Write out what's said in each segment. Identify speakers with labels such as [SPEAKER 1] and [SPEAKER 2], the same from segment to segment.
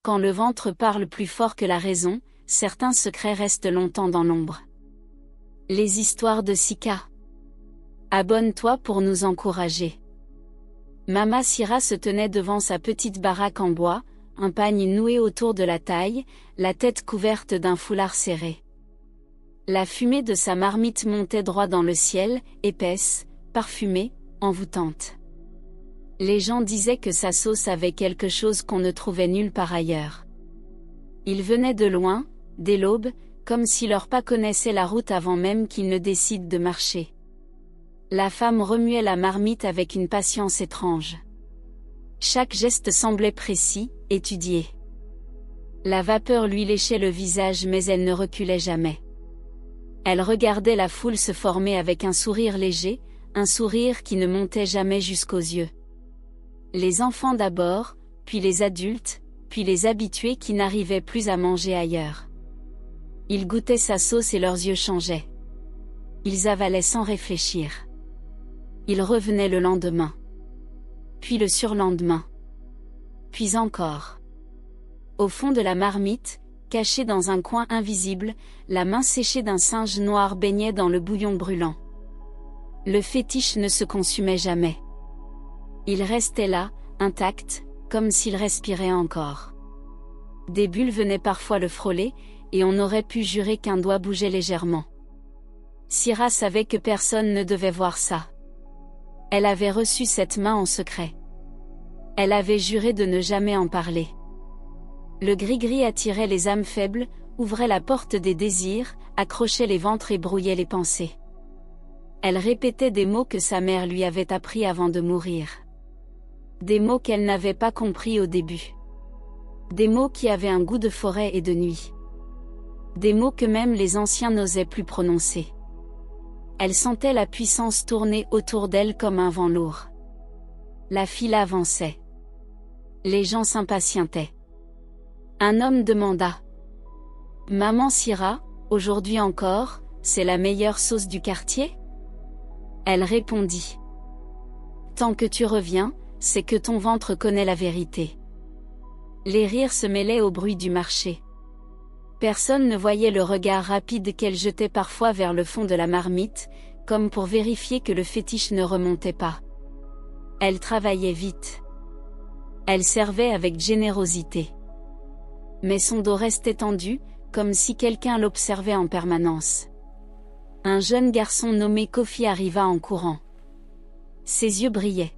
[SPEAKER 1] Quand le ventre parle plus fort que la raison, certains secrets restent longtemps dans l'ombre. Les histoires de Sika. Abonne-toi pour nous encourager. Mama Sira se tenait devant sa petite baraque en bois, un pagne noué autour de la taille, la tête couverte d'un foulard serré. La fumée de sa marmite montait droit dans le ciel, épaisse, parfumée, envoûtante. Les gens disaient que sa sauce avait quelque chose qu'on ne trouvait nulle part ailleurs. Ils venaient de loin, dès l'aube, comme si leurs pas connaissaient la route avant même qu'ils ne décident de marcher. La femme remuait la marmite avec une patience étrange. Chaque geste semblait précis, étudié. La vapeur lui léchait le visage mais elle ne reculait jamais. Elle regardait la foule se former avec un sourire léger, un sourire qui ne montait jamais jusqu'aux yeux. Les enfants d'abord, puis les adultes, puis les habitués qui n'arrivaient plus à manger ailleurs. Ils goûtaient sa sauce et leurs yeux changeaient. Ils avalaient sans réfléchir. Ils revenaient le lendemain. Puis le surlendemain. Puis encore. Au fond de la marmite, cachée dans un coin invisible, la main séchée d'un singe noir baignait dans le bouillon brûlant. Le fétiche ne se consumait jamais. Il restait là, intact, comme s'il respirait encore. Des bulles venaient parfois le frôler, et on aurait pu jurer qu'un doigt bougeait légèrement. Sira savait que personne ne devait voir ça. Elle avait reçu cette main en secret. Elle avait juré de ne jamais en parler. Le gris-gris attirait les âmes faibles, ouvrait la porte des désirs, accrochait les ventres et brouillait les pensées. Elle répétait des mots que sa mère lui avait appris avant de mourir. Des mots qu'elle n'avait pas compris au début. Des mots qui avaient un goût de forêt et de nuit. Des mots que même les anciens n'osaient plus prononcer. Elle sentait la puissance tourner autour d'elle comme un vent lourd. La file avançait. Les gens s'impatientaient. Un homme demanda. « Maman Sira, aujourd'hui encore, c'est la meilleure sauce du quartier ?» Elle répondit. « Tant que tu reviens, c'est que ton ventre connaît la vérité. » Les rires se mêlaient au bruit du marché. Personne ne voyait le regard rapide qu'elle jetait parfois vers le fond de la marmite, comme pour vérifier que le fétiche ne remontait pas. Elle travaillait vite. Elle servait avec générosité. Mais son dos restait tendu, comme si quelqu'un l'observait en permanence. Un jeune garçon nommé Kofi arriva en courant. Ses yeux brillaient.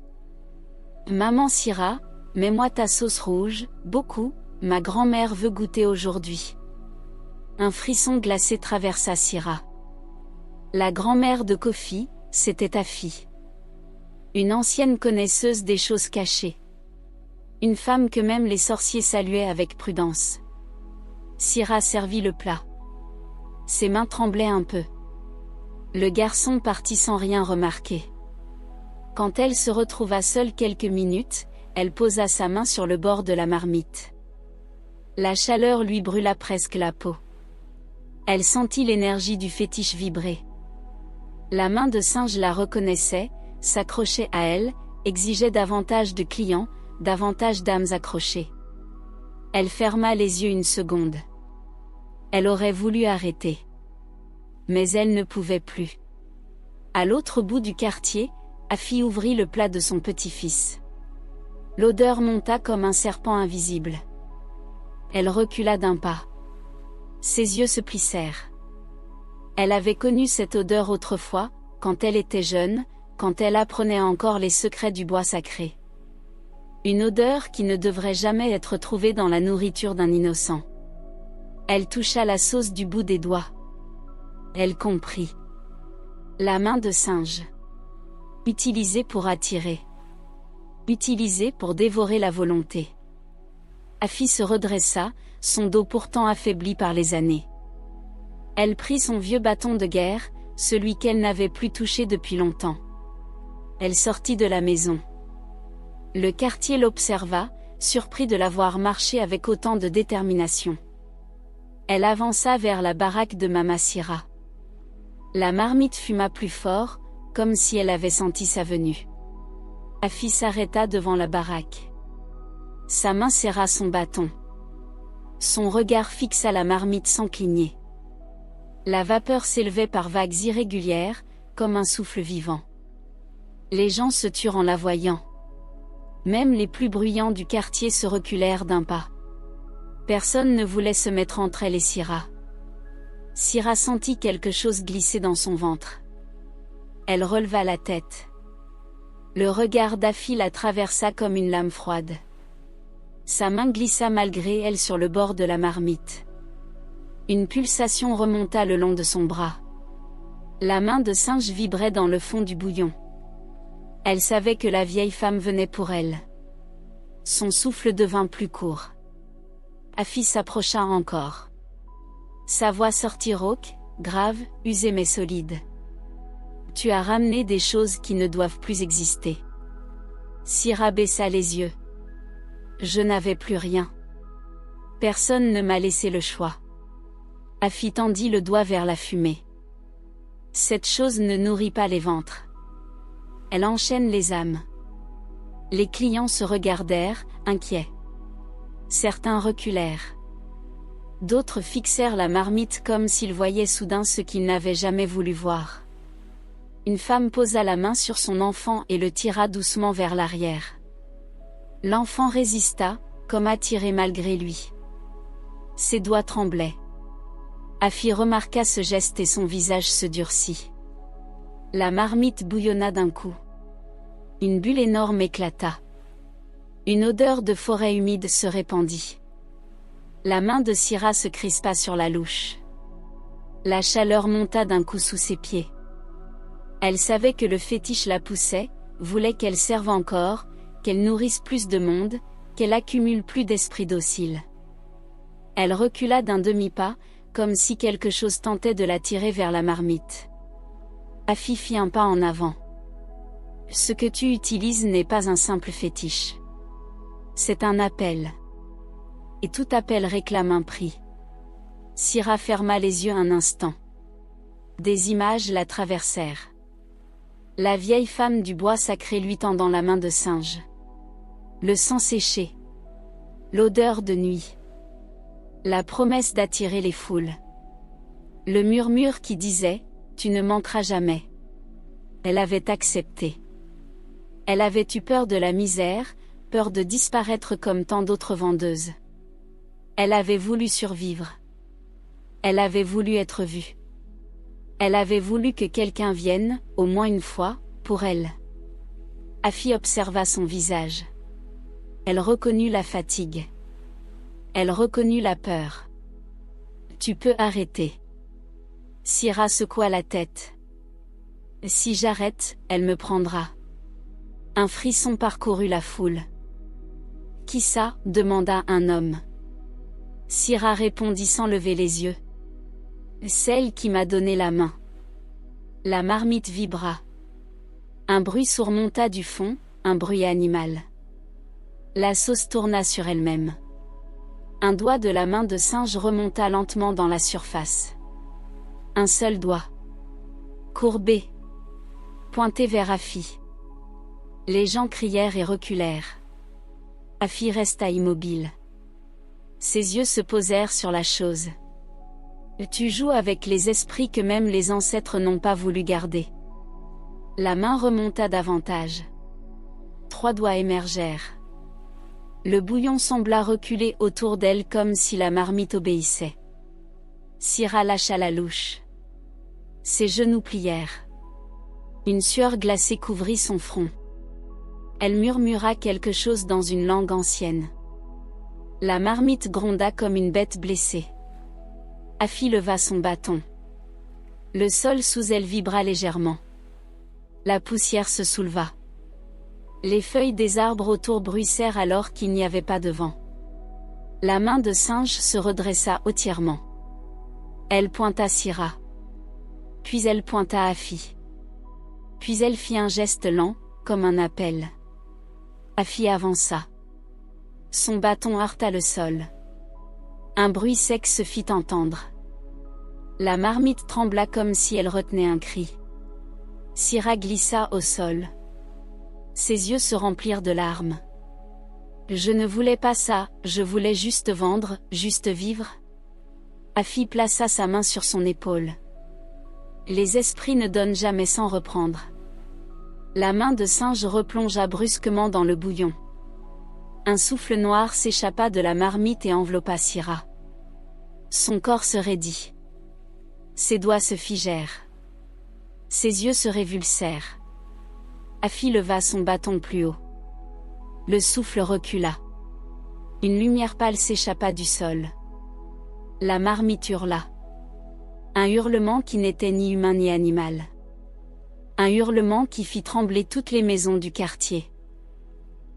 [SPEAKER 1] « Maman Sira, mets-moi ta sauce rouge, beaucoup, ma grand-mère veut goûter aujourd'hui. » Un frisson glacé traversa Sira. La grand-mère de Kofi, c'était Afi. Une ancienne connaisseuse des choses cachées. Une femme que même les sorciers saluaient avec prudence. Sira servit le plat. Ses mains tremblaient un peu. Le garçon partit sans rien remarquer. Quand elle se retrouva seule quelques minutes, elle posa sa main sur le bord de la marmite. La chaleur lui brûla presque la peau. Elle sentit l'énergie du fétiche vibrer. La main de singe la reconnaissait, s'accrochait à elle, exigeait davantage de clients, davantage d'âmes accrochées. Elle ferma les yeux une seconde. Elle aurait voulu arrêter. Mais elle ne pouvait plus. À l'autre bout du quartier, Afi ouvrit le plat de son petit-fils. L'odeur monta comme un serpent invisible. Elle recula d'un pas. Ses yeux se plissèrent. Elle avait connu cette odeur autrefois, quand elle était jeune, quand elle apprenait encore les secrets du bois sacré. Une odeur qui ne devrait jamais être trouvée dans la nourriture d'un innocent. Elle toucha la sauce du bout des doigts. Elle comprit. La main de singe. Utilisée pour attirer. Utilisée pour dévorer la volonté. Afi se redressa, son dos pourtant affaibli par les années. Elle prit son vieux bâton de guerre, celui qu'elle n'avait plus touché depuis longtemps. Elle sortit de la maison. Le quartier l'observa, surpris de la voir marcher avec autant de détermination. Elle avança vers la baraque de Mama Sira. La marmite fuma plus fort, comme si elle avait senti sa venue. Afi s'arrêta devant la baraque. Sa main serra son bâton. Son regard fixa la marmite sans cligner. La vapeur s'élevait par vagues irrégulières, comme un souffle vivant. Les gens se turent en la voyant. Même les plus bruyants du quartier se reculèrent d'un pas. Personne ne voulait se mettre entre elle et Syrah. Syrah sentit quelque chose glisser dans son ventre. Elle releva la tête. Le regard d'Afi la traversa comme une lame froide. Sa main glissa malgré elle sur le bord de la marmite. Une pulsation remonta le long de son bras. La main de singe vibrait dans le fond du bouillon. Elle savait que la vieille femme venait pour elle. Son souffle devint plus court. Afi s'approcha encore. Sa voix sortit rauque, grave, usée mais solide. « Tu as ramené des choses qui ne doivent plus exister. » Syrah baissa les yeux. Je n'avais plus rien. Personne ne m'a laissé le choix. Afi tendit le doigt vers la fumée. Cette chose ne nourrit pas les ventres. Elle enchaîne les âmes. Les clients se regardèrent, inquiets. Certains reculèrent. D'autres fixèrent la marmite comme s'ils voyaient soudain ce qu'ils n'avaient jamais voulu voir. Une femme posa la main sur son enfant et le tira doucement vers l'arrière. L'enfant résista, comme attiré malgré lui. Ses doigts tremblaient. Afi remarqua ce geste et son visage se durcit. La marmite bouillonna d'un coup. Une bulle énorme éclata. Une odeur de forêt humide se répandit. La main de Syrah se crispa sur la louche. La chaleur monta d'un coup sous ses pieds. Elle savait que le fétiche la poussait, voulait qu'elle serve encore, qu'elle nourrisse plus de monde, qu'elle accumule plus d'esprits dociles. Elle recula d'un demi-pas, comme si quelque chose tentait de la tirer vers la marmite. Afi fit un pas en avant. Ce que tu utilises n'est pas un simple fétiche. C'est un appel. Et tout appel réclame un prix. Syrah ferma les yeux un instant. Des images la traversèrent. La vieille femme du bois sacré lui tendant la main de singe. Le sang séché. L'odeur de nuit. La promesse d'attirer les foules. Le murmure qui disait « Tu ne manqueras jamais ». Elle avait accepté. Elle avait eu peur de la misère, peur de disparaître comme tant d'autres vendeuses. Elle avait voulu survivre. Elle avait voulu être vue. Elle avait voulu que quelqu'un vienne, au moins une fois, pour elle. Afi observa son visage. Elle reconnut la fatigue. Elle reconnut la peur. Tu peux arrêter. Syrah secoua la tête. Si j'arrête, elle me prendra. Un frisson parcourut la foule. Qui ça? Demanda un homme. Syrah répondit sans lever les yeux. Celle qui m'a donné la main. La marmite vibra. Un bruit surmonta du fond, un bruit animal. La sauce tourna sur elle-même. Un doigt de la main de singe remonta lentement dans la surface. Un seul doigt. Courbé. Pointé vers Afi. Les gens crièrent et reculèrent. Afi resta immobile. Ses yeux se posèrent sur la chose. Tu joues avec les esprits que même les ancêtres n'ont pas voulu garder. La main remonta davantage. 3 doigts émergèrent. Le bouillon sembla reculer autour d'elle comme si la marmite obéissait. Syrah lâcha la louche. Ses genoux plièrent. Une sueur glacée couvrit son front. Elle murmura quelque chose dans une langue ancienne. La marmite gronda comme une bête blessée. Afi leva son bâton. Le sol sous elle vibra légèrement. La poussière se souleva. Les feuilles des arbres autour bruissèrent alors qu'il n'y avait pas de vent. La main de singe se redressa hautement. Elle pointa Syrah. Puis elle pointa Afi. Puis elle fit un geste lent, comme un appel. Afi avança. Son bâton heurta le sol. Un bruit sec se fit entendre. La marmite trembla comme si elle retenait un cri. Syrah glissa au sol. Ses yeux se remplirent de larmes. Je ne voulais pas ça, je voulais juste vendre, juste vivre. Afi plaça sa main sur son épaule. Les esprits ne donnent jamais sans reprendre. La main de singe replongea brusquement dans le bouillon. Un souffle noir s'échappa de la marmite et enveloppa Syrah. Son corps se raidit. Ses doigts se figèrent. Ses yeux se révulsèrent. Afi leva son bâton plus haut. Le souffle recula. Une lumière pâle s'échappa du sol. La marmite hurla. Un hurlement qui n'était ni humain ni animal. Un hurlement qui fit trembler toutes les maisons du quartier.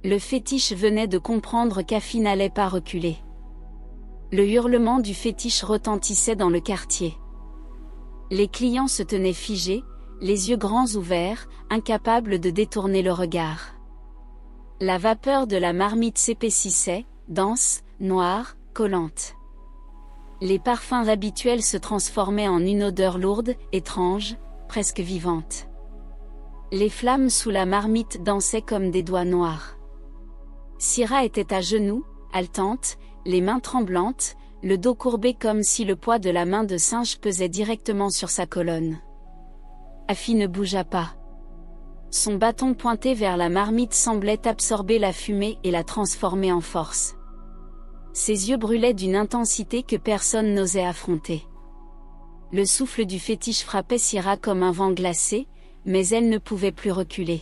[SPEAKER 1] Le fétiche venait de comprendre qu'Afi n'allait pas reculer. Le hurlement du fétiche retentissait dans le quartier. Les clients se tenaient figés, les yeux grands ouverts, incapables de détourner le regard. La vapeur de la marmite s'épaississait, dense, noire, collante. Les parfums habituels se transformaient en une odeur lourde, étrange, presque vivante. Les flammes sous la marmite dansaient comme des doigts noirs. Syrah était à genoux, haletante, les mains tremblantes, le dos courbé comme si le poids de la main de singe pesait directement sur sa colonne. Afi ne bougea pas. Son bâton pointé vers la marmite semblait absorber la fumée et la transformer en force. Ses yeux brûlaient d'une intensité que personne n'osait affronter. Le souffle du fétiche frappait Syrah comme un vent glacé, mais elle ne pouvait plus reculer.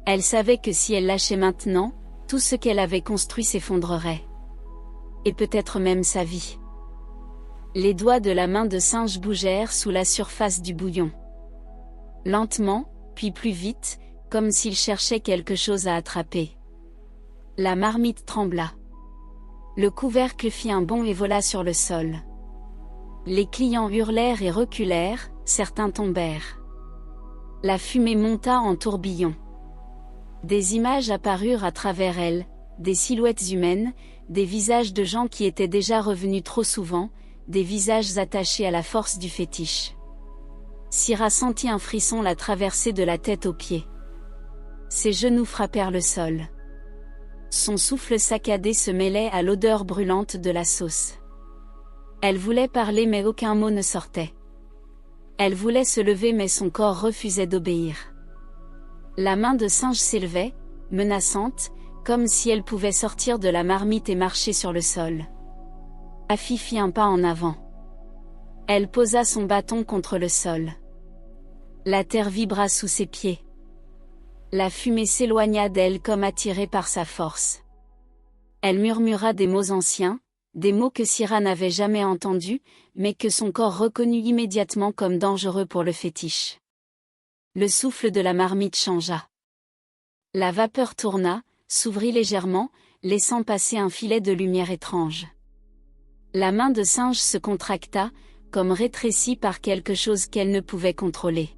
[SPEAKER 1] Elle savait que si elle lâchait maintenant, tout ce qu'elle avait construit s'effondrerait. Et peut-être même sa vie. Les doigts de la main de singe bougèrent sous la surface du bouillon. Lentement, puis plus vite, comme s'il cherchait quelque chose à attraper. La marmite trembla. Le couvercle fit un bond et vola sur le sol. Les clients hurlèrent et reculèrent, certains tombèrent. La fumée monta en tourbillon. Des images apparurent à travers elle, des silhouettes humaines, des visages de gens qui étaient déjà revenus trop souvent, des visages attachés à la force du fétiche. Syrah sentit un frisson la traverser de la tête aux pieds. Ses genoux frappèrent le sol. Son souffle saccadé se mêlait à l'odeur brûlante de la sauce. Elle voulait parler mais aucun mot ne sortait. Elle voulait se lever mais son corps refusait d'obéir. La main de singe s'élevait, menaçante, comme si elle pouvait sortir de la marmite et marcher sur le sol. Afi fit un pas en avant. Elle posa son bâton contre le sol. La terre vibra sous ses pieds. La fumée s'éloigna d'elle comme attirée par sa force. Elle murmura des mots anciens, des mots que Syrah n'avait jamais entendus, mais que son corps reconnut immédiatement comme dangereux pour le fétiche. Le souffle de la marmite changea. La vapeur tourna, s'ouvrit légèrement, laissant passer un filet de lumière étrange. La main de singe se contracta, comme rétrécie par quelque chose qu'elle ne pouvait contrôler.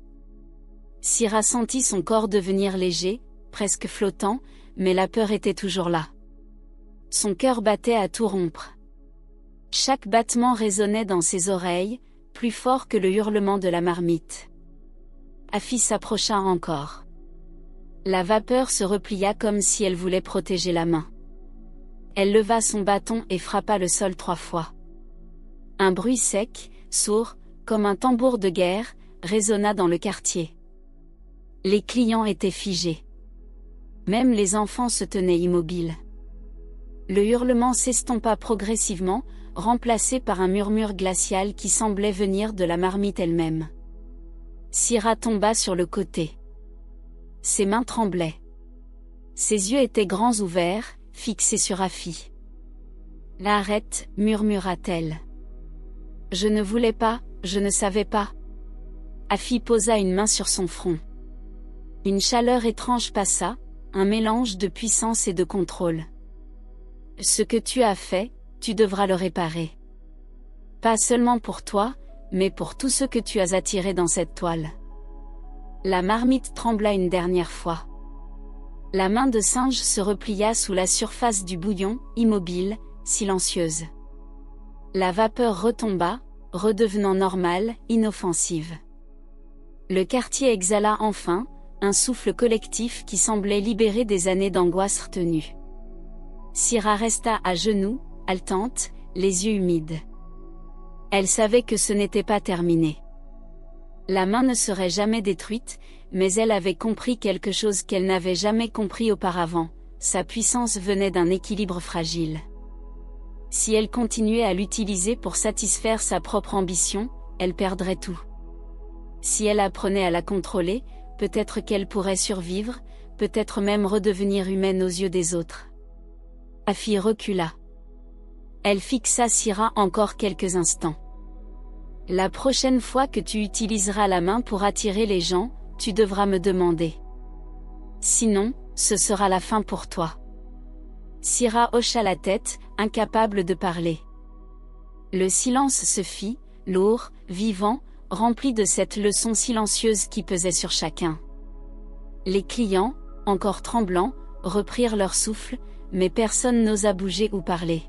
[SPEAKER 1] Syrah sentit son corps devenir léger, presque flottant, mais la peur était toujours là. Son cœur battait à tout rompre. Chaque battement résonnait dans ses oreilles, plus fort que le hurlement de la marmite. Afi s'approcha encore. La vapeur se replia comme si elle voulait protéger la main. Elle leva son bâton et frappa le sol 3 fois. Un bruit sec, sourd, comme un tambour de guerre, résonna dans le quartier. Les clients étaient figés. Même les enfants se tenaient immobiles. Le hurlement s'estompa progressivement, remplacé par un murmure glacial qui semblait venir de la marmite elle-même. Syrah tomba sur le côté. Ses mains tremblaient. Ses yeux étaient grands ouverts, fixés sur Afi. « Arrête, murmura-t-elle. Je ne voulais pas, je ne savais pas. Afi posa une main sur son front. Une chaleur étrange passa, un mélange de puissance et de contrôle. Ce que tu as fait, tu devras le réparer. Pas seulement pour toi, mais pour tout ce que tu as attiré dans cette toile. La marmite trembla une dernière fois. La main de singe se replia sous la surface du bouillon, immobile, silencieuse. La vapeur retomba, redevenant normale, inoffensive. Le quartier exhala enfin, un souffle collectif qui semblait libérer des années d'angoisse retenues. Syrah resta à genoux, haletante, les yeux humides. Elle savait que ce n'était pas terminé. La main ne serait jamais détruite, mais elle avait compris quelque chose qu'elle n'avait jamais compris auparavant, sa puissance venait d'un équilibre fragile. Si elle continuait à l'utiliser pour satisfaire sa propre ambition, elle perdrait tout. Si elle apprenait à la contrôler, peut-être qu'elle pourrait survivre, peut-être même redevenir humaine aux yeux des autres. Afi recula. Elle fixa Syrah encore quelques instants. La prochaine fois que tu utiliseras la main pour attirer les gens, tu devras me demander. Sinon, ce sera la fin pour toi. Syrah hocha la tête, incapable de parler. Le silence se fit, lourd, vivant, rempli de cette leçon silencieuse qui pesait sur chacun. Les clients, encore tremblants, reprirent leur souffle, mais personne n'osa bouger ou parler.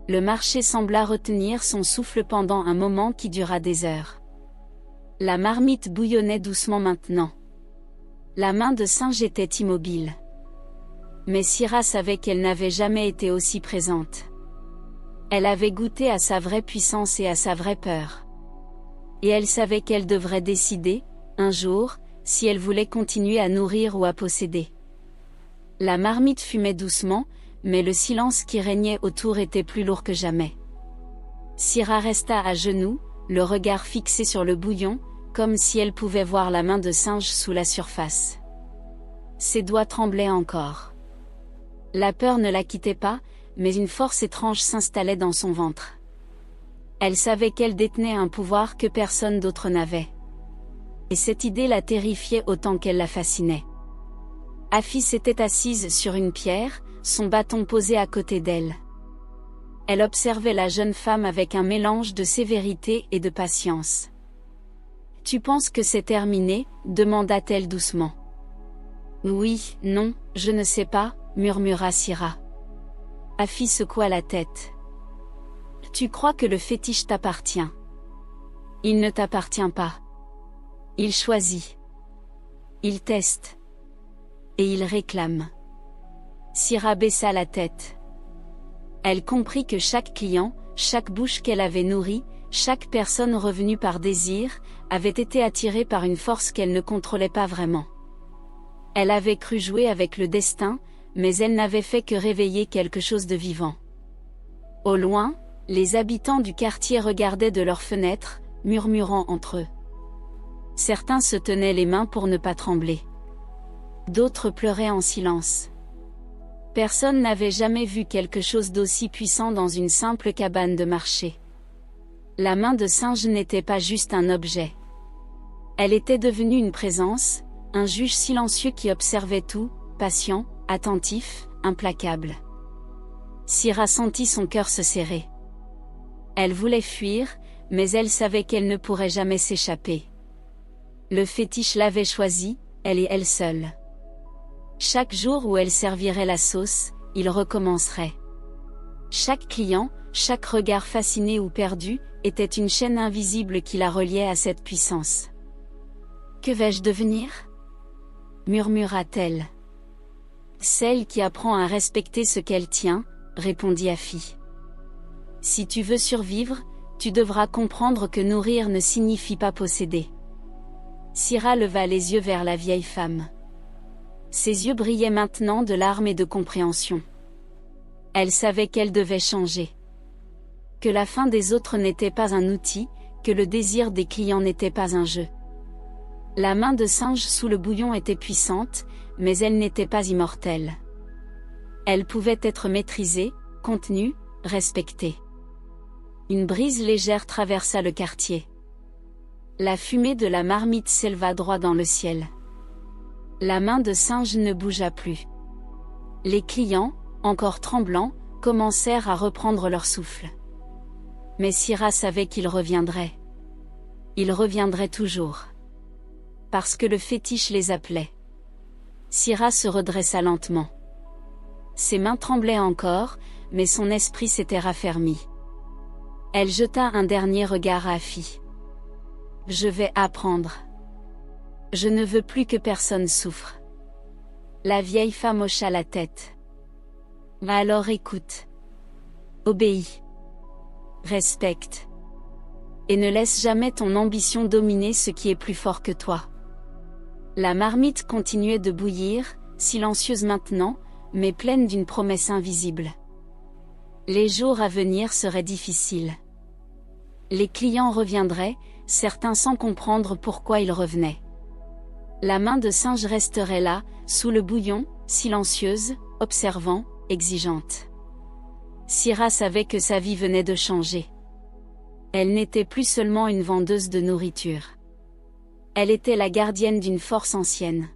[SPEAKER 1] Le marché sembla retenir son souffle pendant un moment qui dura des heures. La marmite bouillonnait doucement maintenant. La main de singe était immobile. Mais Syrah savait qu'elle n'avait jamais été aussi présente. Elle avait goûté à sa vraie puissance et à sa vraie peur. Et elle savait qu'elle devrait décider, un jour, si elle voulait continuer à nourrir ou à posséder. La marmite fumait doucement, mais le silence qui régnait autour était plus lourd que jamais. Syrah resta à genoux, le regard fixé sur le bouillon, comme si elle pouvait voir la main de singe sous la surface. Ses doigts tremblaient encore. La peur ne la quittait pas, mais une force étrange s'installait dans son ventre. Elle savait qu'elle détenait un pouvoir que personne d'autre n'avait. Et cette idée la terrifiait autant qu'elle la fascinait. Afi s'était assise sur une pierre, son bâton posé à côté d'elle. Elle observait la jeune femme avec un mélange de sévérité et de patience. « Tu penses que c'est terminé ?» demanda-t-elle doucement. « Oui, non, je ne sais pas », murmura Syrah. Afi secoua la tête. « Tu crois que le fétiche t'appartient. Il ne t'appartient pas. Il choisit. Il teste. Et il réclame. » Syrah baissa la tête. Elle comprit que chaque client, chaque bouche qu'elle avait nourrie, chaque personne revenue par désir, avait été attirée par une force qu'elle ne contrôlait pas vraiment. Elle avait cru jouer avec le destin, mais elle n'avait fait que réveiller quelque chose de vivant. Au loin, les habitants du quartier regardaient de leurs fenêtres, murmurant entre eux. Certains se tenaient les mains pour ne pas trembler. D'autres pleuraient en silence. Personne n'avait jamais vu quelque chose d'aussi puissant dans une simple cabane de marché. La main de singe n'était pas juste un objet. Elle était devenue une présence, un juge silencieux qui observait tout, patient, attentif, implacable. Syrah sentit son cœur se serrer. Elle voulait fuir, mais elle savait qu'elle ne pourrait jamais s'échapper. Le fétiche l'avait choisie, elle et elle seule. Chaque jour où elle servirait la sauce, il recommencerait. Chaque client, chaque regard fasciné ou perdu, était une chaîne invisible qui la reliait à cette puissance. « Que vais-je devenir ?» murmura-t-elle. « Celle qui apprend à respecter ce qu'elle tient, » répondit Afi. « Si tu veux survivre, tu devras comprendre que nourrir ne signifie pas posséder. » Syrah leva les yeux vers la vieille femme. Ses yeux brillaient maintenant de larmes et de compréhension. Elle savait qu'elle devait changer. Que la faim des autres n'était pas un outil, que le désir des clients n'était pas un jeu. La main de singe sous le bouillon était puissante, mais elle n'était pas immortelle. Elle pouvait être maîtrisée, contenue, respectée. Une brise légère traversa le quartier. La fumée de la marmite s'éleva droit dans le ciel. La main de singe ne bougea plus. Les clients, encore tremblants, commencèrent à reprendre leur souffle. Mais Syrah savait qu'il reviendrait. Il reviendrait toujours. Parce que le fétiche les appelait. Syrah se redressa lentement. Ses mains tremblaient encore, mais son esprit s'était raffermi. Elle jeta un dernier regard à Afi. « Je vais apprendre. Je ne veux plus que personne souffre. » La vieille femme hocha la tête. « Alors écoute. Obéis. Respecte. Et ne laisse jamais ton ambition dominer ce qui est plus fort que toi. La marmite continuait de bouillir, silencieuse maintenant, mais pleine d'une promesse invisible. Les jours à venir seraient difficiles. Les clients reviendraient, certains sans comprendre pourquoi ils revenaient. La main de singe resterait là, sous le bouillon, silencieuse, observant, exigeante. Syrah savait que sa vie venait de changer. Elle n'était plus seulement une vendeuse de nourriture. Elle était la gardienne d'une force ancienne.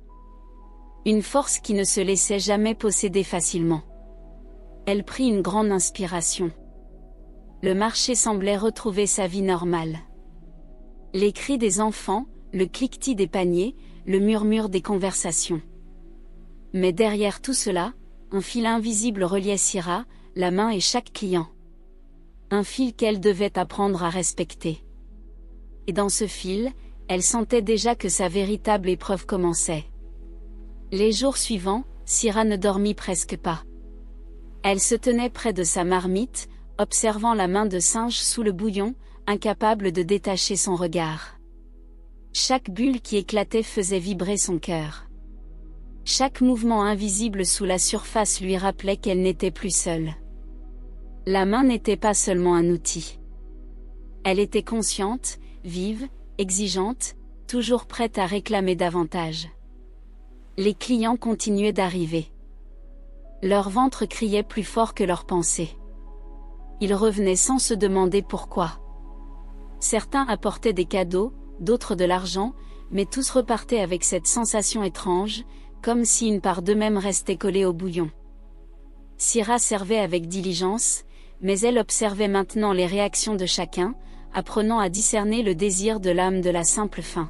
[SPEAKER 1] Une force qui ne se laissait jamais posséder facilement. Elle prit une grande inspiration. Le marché semblait retrouver sa vie normale. Les cris des enfants, le cliquetis des paniers, le murmure des conversations. Mais derrière tout cela, un fil invisible reliait Syrah, la main et chaque client. Un fil qu'elle devait apprendre à respecter. Et dans ce fil, elle sentait déjà que sa véritable épreuve commençait. Les jours suivants, Syrah ne dormit presque pas. Elle se tenait près de sa marmite, observant la main de singe sous le bouillon, incapable de détacher son regard. Chaque bulle qui éclatait faisait vibrer son cœur. Chaque mouvement invisible sous la surface lui rappelait qu'elle n'était plus seule. La main n'était pas seulement un outil. Elle était consciente, vive, exigeante, toujours prête à réclamer davantage. Les clients continuaient d'arriver. Leur ventre criait plus fort que leurs pensées. Ils revenaient sans se demander pourquoi. Certains apportaient des cadeaux, d'autres de l'argent, mais tous repartaient avec cette sensation étrange, comme si une part d'eux-mêmes restait collée au bouillon. Syrah servait avec diligence, mais elle observait maintenant les réactions de chacun, apprenant à discerner le désir de l'âme de la simple faim.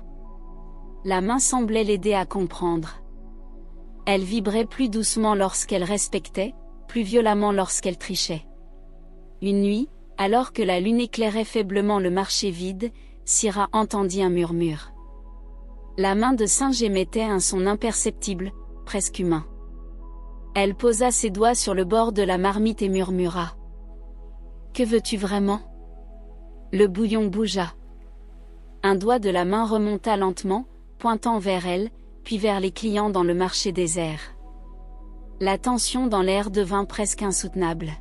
[SPEAKER 1] La main semblait l'aider à comprendre. Elle vibrait plus doucement lorsqu'elle respectait, plus violemment lorsqu'elle trichait. Une nuit, alors que la lune éclairait faiblement le marché vide, Syrah entendit un murmure. La main de singe émettait un son imperceptible, presque humain. Elle posa ses doigts sur le bord de la marmite et murmura. « Que veux-tu vraiment ?» Le bouillon bougea. Un doigt de la main remonta lentement, pointant vers elle, puis vers les clients dans le marché désert. La tension dans l'air devint presque insoutenable.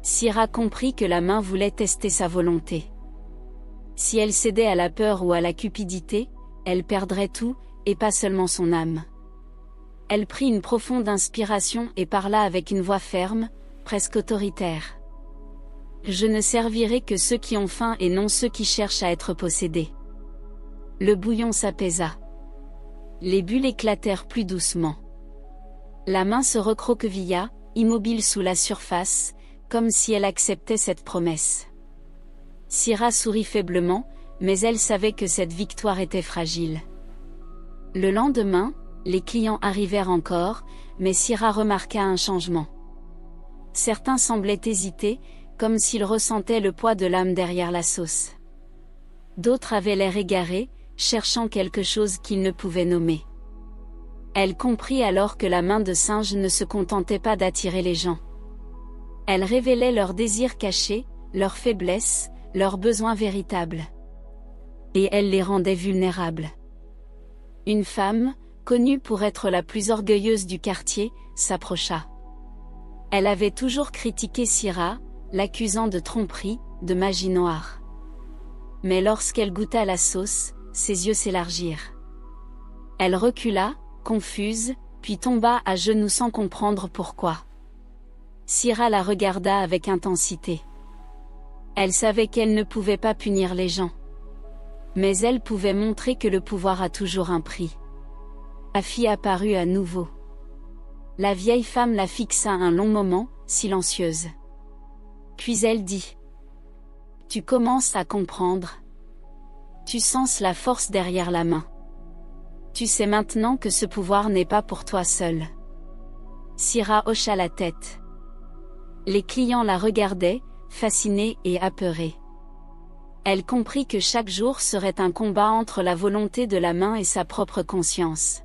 [SPEAKER 1] Syrah comprit que la main voulait tester sa volonté. Si elle cédait à la peur ou à la cupidité, elle perdrait tout, et pas seulement son âme. Elle prit une profonde inspiration et parla avec une voix ferme, presque autoritaire. « Je ne servirai que ceux qui ont faim et non ceux qui cherchent à être possédés. » Le bouillon s'apaisa. Les bulles éclatèrent plus doucement. La main se recroquevilla, immobile sous la surface, comme si elle acceptait cette promesse. Syrah sourit faiblement, mais elle savait que cette victoire était fragile. Le lendemain, les clients arrivèrent encore, mais Syrah remarqua un changement. Certains semblaient hésiter, comme s'ils ressentaient le poids de l'âme derrière la sauce. D'autres avaient l'air égarés, cherchant quelque chose qu'ils ne pouvaient nommer. Elle comprit alors que la main de singe ne se contentait pas d'attirer les gens. Elle révélait leurs désirs cachés, leurs faiblesses, leurs besoins véritables. Et elle les rendait vulnérables. Une femme, connue pour être la plus orgueilleuse du quartier, s'approcha. Elle avait toujours critiqué Syrah, l'accusant de tromperie, de magie noire. Mais lorsqu'elle goûta la sauce, ses yeux s'élargirent. Elle recula, confuse, puis tomba à genoux sans comprendre pourquoi. Syrah la regarda avec intensité. Elle savait qu'elle ne pouvait pas punir les gens. Mais elle pouvait montrer que le pouvoir a toujours un prix. La fille apparut à nouveau. La vieille femme la fixa un long moment, silencieuse. Puis elle dit. « Tu commences à comprendre. Tu sens la force derrière la main. Tu sais maintenant que ce pouvoir n'est pas pour toi seul. » Syrah hocha la tête. Les clients la regardaient, fascinés et apeurés. Elle comprit que chaque jour serait un combat entre la volonté de la main et sa propre conscience.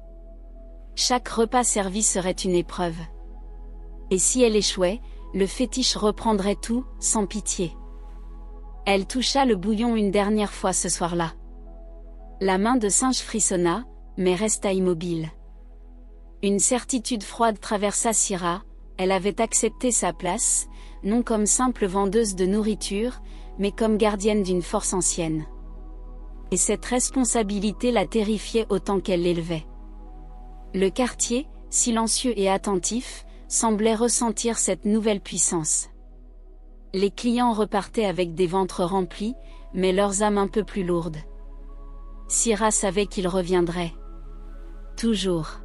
[SPEAKER 1] Chaque repas servi serait une épreuve. Et si elle échouait, le fétiche reprendrait tout, sans pitié. Elle toucha le bouillon une dernière fois ce soir-là. La main de singe frissonna, mais resta immobile. Une certitude froide traversa Syrah, elle avait accepté sa place, non comme simple vendeuse de nourriture, mais comme gardienne d'une force ancienne. Et cette responsabilité la terrifiait autant qu'elle l'élevait. Le quartier, silencieux et attentif, semblait ressentir cette nouvelle puissance. Les clients repartaient avec des ventres remplis, mais leurs âmes un peu plus lourdes. Syrah savait qu'il reviendrait. Toujours.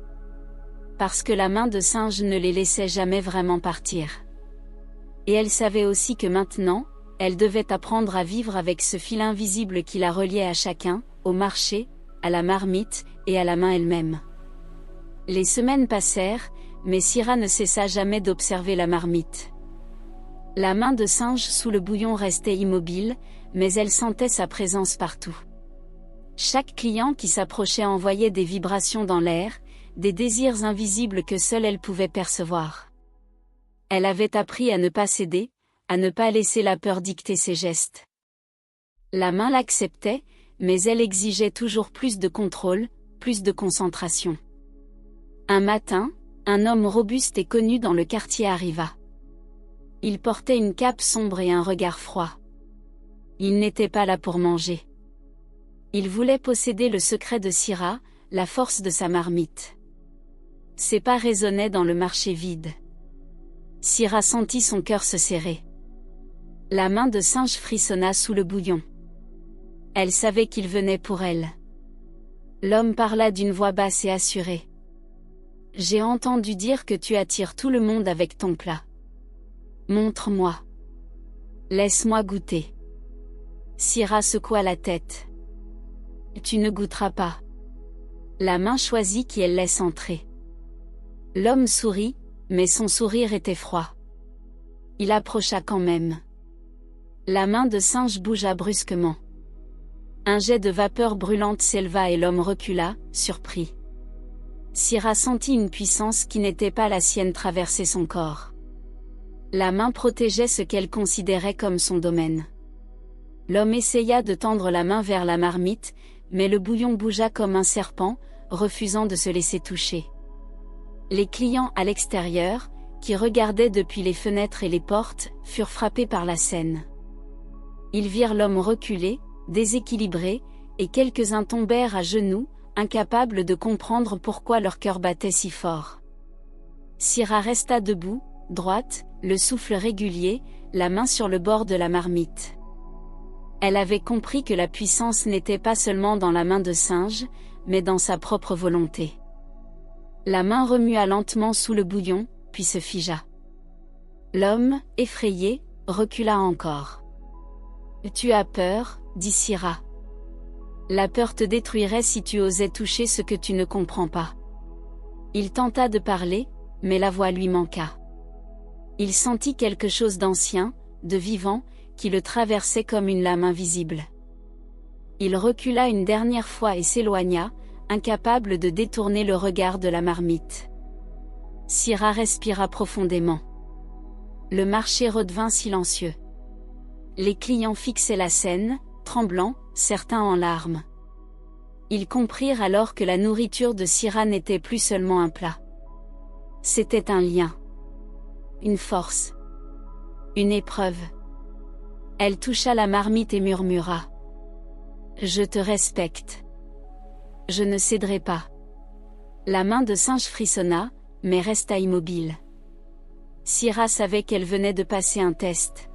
[SPEAKER 1] Parce que la main de singe ne les laissait jamais vraiment partir. Et elle savait aussi que maintenant, elle devait apprendre à vivre avec ce fil invisible qui la reliait à chacun, au marché, à la marmite, et à la main elle-même. Les semaines passèrent, mais Syrah ne cessa jamais d'observer la marmite. La main de singe sous le bouillon restait immobile, mais elle sentait sa présence partout. Chaque client qui s'approchait envoyait des vibrations dans l'air, des désirs invisibles que seule elle pouvait percevoir. Elle avait appris à ne pas céder, à ne pas laisser la peur dicter ses gestes. La main l'acceptait, mais elle exigeait toujours plus de contrôle, plus de concentration. Un matin, un homme robuste et connu dans le quartier arriva. Il portait une cape sombre et un regard froid. Il n'était pas là pour manger. Il voulait posséder le secret de Syrah, la force de sa marmite. Ses pas résonnaient dans le marché vide. Syrah sentit son cœur se serrer. La main de singe frissonna sous le bouillon. Elle savait qu'il venait pour elle. L'homme parla d'une voix basse et assurée. « J'ai entendu dire que tu attires tout le monde avec ton plat. Montre-moi. Laisse-moi goûter. » Syrah secoua la tête. « Tu ne goûteras pas. » La main choisit qui elle laisse entrer. L'homme sourit, mais son sourire était froid. Il approcha quand même. La main de singe bougea brusquement. Un jet de vapeur brûlante s'éleva et l'homme recula, surpris. Syrah sentit une puissance qui n'était pas la sienne traverser son corps. La main protégeait ce qu'elle considérait comme son domaine. L'homme essaya de tendre la main vers la marmite, mais le bouillon bougea comme un serpent, refusant de se laisser toucher. Les clients à l'extérieur, qui regardaient depuis les fenêtres et les portes, furent frappés par la scène. Ils virent l'homme reculer, déséquilibré, et quelques-uns tombèrent à genoux, incapables de comprendre pourquoi leur cœur battait si fort. Syrah resta debout, droite, le souffle régulier, la main sur le bord de la marmite. Elle avait compris que la puissance n'était pas seulement dans la main de singe, mais dans sa propre volonté. La main remua lentement sous le bouillon, puis se figea. L'homme, effrayé, recula encore. « Tu as peur, dit Syrah. La peur te détruirait si tu osais toucher ce que tu ne comprends pas. » Il tenta de parler, mais la voix lui manqua. Il sentit quelque chose d'ancien, de vivant, qui le traversait comme une lame invisible. Il recula une dernière fois et s'éloigna, incapable de détourner le regard de la marmite. Syrah respira profondément. Le marché redevint silencieux. Les clients fixaient la scène, tremblants, certains en larmes. Ils comprirent alors que la nourriture de Syrah n'était plus seulement un plat. C'était un lien. Une force. Une épreuve. Elle toucha la marmite et murmura. « Je te respecte. Je ne céderai pas. » La main de singe frissonna, mais resta immobile. Syrah savait qu'elle venait de passer un test.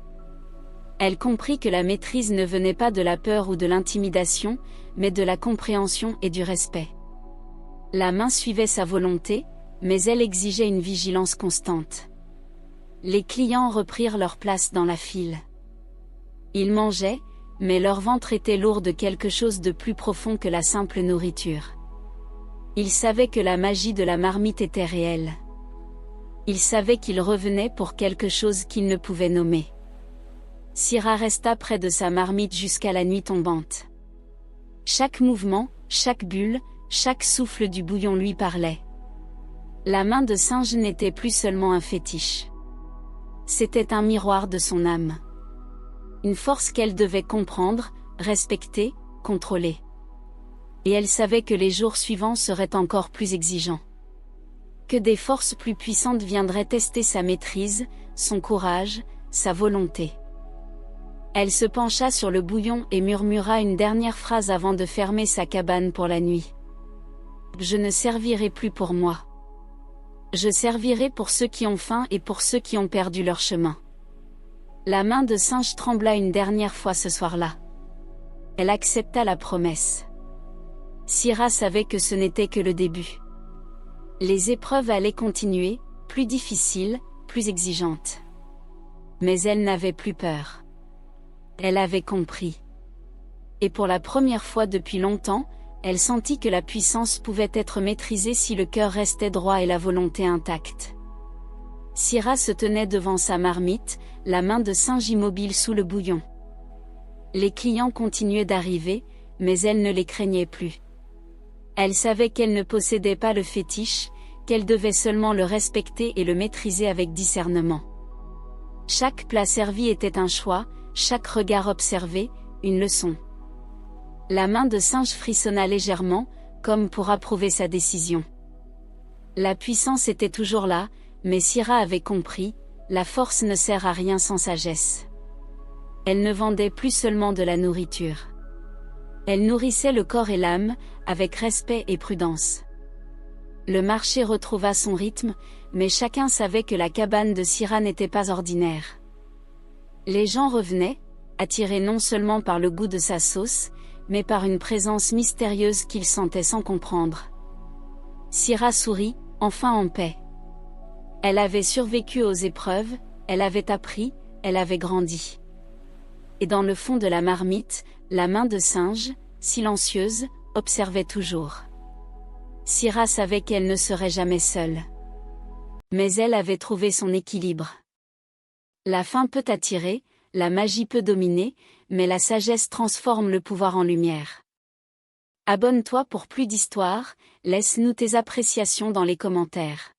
[SPEAKER 1] Elle comprit que la maîtrise ne venait pas de la peur ou de l'intimidation, mais de la compréhension et du respect. La main suivait sa volonté, mais elle exigeait une vigilance constante. Les clients reprirent leur place dans la file. Ils mangeaient, mais leur ventre était lourd de quelque chose de plus profond que la simple nourriture. Ils savaient que la magie de la marmite était réelle. Ils savaient qu'ils revenaient pour quelque chose qu'ils ne pouvaient nommer. Syrah resta près de sa marmite jusqu'à la nuit tombante. Chaque mouvement, chaque bulle, chaque souffle du bouillon lui parlait. La main de singe n'était plus seulement un fétiche. C'était un miroir de son âme. Une force qu'elle devait comprendre, respecter, contrôler. Et elle savait que les jours suivants seraient encore plus exigeants. Que des forces plus puissantes viendraient tester sa maîtrise, son courage, sa volonté. Elle se pencha sur le bouillon et murmura une dernière phrase avant de fermer sa cabane pour la nuit. Je ne servirai plus pour moi. Je servirai pour ceux qui ont faim et pour ceux qui ont perdu leur chemin. La main de singe trembla une dernière fois ce soir-là. Elle accepta la promesse. Syrah savait que ce n'était que le début. Les épreuves allaient continuer, plus difficiles, plus exigeantes. Mais elle n'avait plus peur. Elle avait compris. Et pour la première fois depuis longtemps, elle sentit que la puissance pouvait être maîtrisée si le cœur restait droit et la volonté intacte. Syrah se tenait devant sa marmite, la main de singe immobile sous le bouillon. Les clients continuaient d'arriver, mais elle ne les craignait plus. Elle savait qu'elle ne possédait pas le fétiche, qu'elle devait seulement le respecter et le maîtriser avec discernement. Chaque plat servi était un choix, chaque regard observé, une leçon. La main de singe frissonna légèrement, comme pour approuver sa décision. La puissance était toujours là, mais Syrah avait compris, la force ne sert à rien sans sagesse. Elle ne vendait plus seulement de la nourriture. Elle nourrissait le corps et l'âme, avec respect et prudence. Le marché retrouva son rythme, mais chacun savait que la cabane de Syrah n'était pas ordinaire. Les gens revenaient, attirés non seulement par le goût de sa sauce, mais par une présence mystérieuse qu'ils sentaient sans comprendre. Syrah sourit, enfin en paix. Elle avait survécu aux épreuves, elle avait appris, elle avait grandi. Et dans le fond de la marmite, la main de singe, silencieuse, observait toujours. Syrah savait qu'elle ne serait jamais seule. Mais elle avait trouvé son équilibre. La faim peut attirer, la magie peut dominer, mais la sagesse transforme le pouvoir en lumière. Abonne-toi pour plus d'histoires, laisse-nous tes appréciations dans les commentaires.